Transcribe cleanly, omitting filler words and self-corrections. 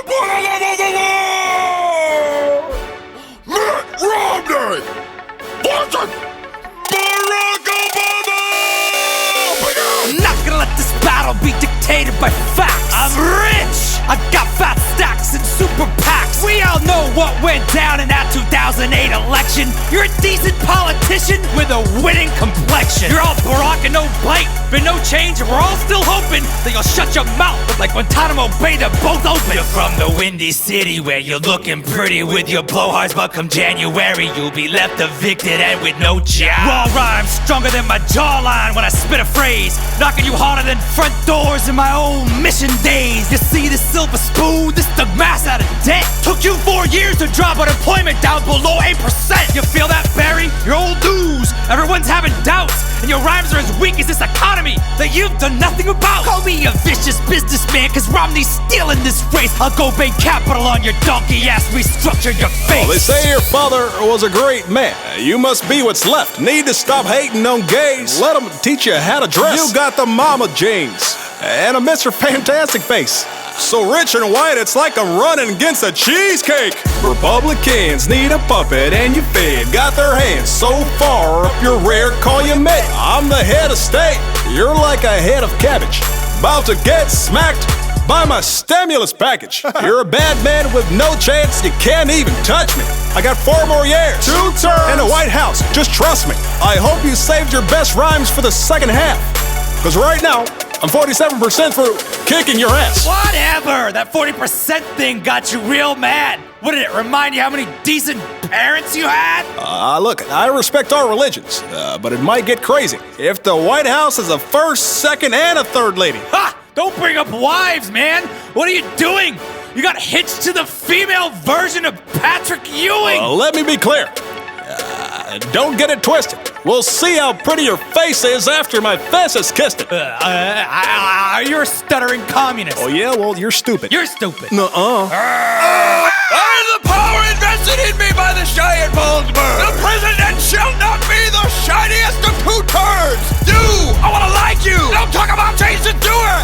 put it on the wall! Mitt Romney versus Barack Obama! I'm not gonna let this battle be dictated by facts. I'm rich! I got fat stacks and super PACs. We all know what went down in that 2008 election. You're a decent politician with a winning complexion. You're all Barack and no bite, but no change. We're all still hoping that you'll shut your mouth like Guantanamo Bay, they're both open. You're from the Windy City where you're looking pretty with your blowhards, but come January you'll be left evicted and with no job. Raw rhymes stronger than my jawline when I spit a phrase, knocking you harder than front doors in my old mission days. You see this silver spoon, this dug mass out of debt. Took you 4 years to drop unemployment down below 8%. You feel that, Barry? You're old news. Everyone's having doubts, and your rhymes are as weak as this economy that you've done nothing about. Call me a vicious businessman, cause Romney's stealing this race. I'll go bank capital on your donkey ass, restructure your face. Well, they say your father was a great man. You must be what's left. Need to stop hating on gays. Let them teach you how to dress. You got the mama jeans and a Mr. Fantastic face. So rich and white, it's like I'm running against a cheesecake. Republicans need a puppet and you fed. Got their hands so far up your rear, call you mate. I'm the head of state, you're like a head of cabbage. About to get smacked by my stimulus package. You're a bad man with no chance, you can't even touch me. I got 4 more years, 2 terms, and the White House, just trust me. I hope you saved your best rhymes for the second half. Cause right now, I'm 47% through kicking your ass. Whatever! That 40% thing got you real mad. What did it remind you how many decent parents you had? Look, I respect our religions, but it might get crazy if the White House is a first, second, and a third lady. Ha! Don't bring up wives, man! What are you doing? You got hitched to the female version of Patrick Ewing! Let me be clear. Don't get it twisted. We'll see how pretty your face is after my fist has kissed it. You're a stuttering communist. Oh yeah? Well, you're stupid. You're stupid. Nuh-uh. I am the power invested in me by the Cheyenne Paulsberg. The president shall not be the shiniest of 2 turds. You, I wanna like you. Don't talk about Jason Stewart.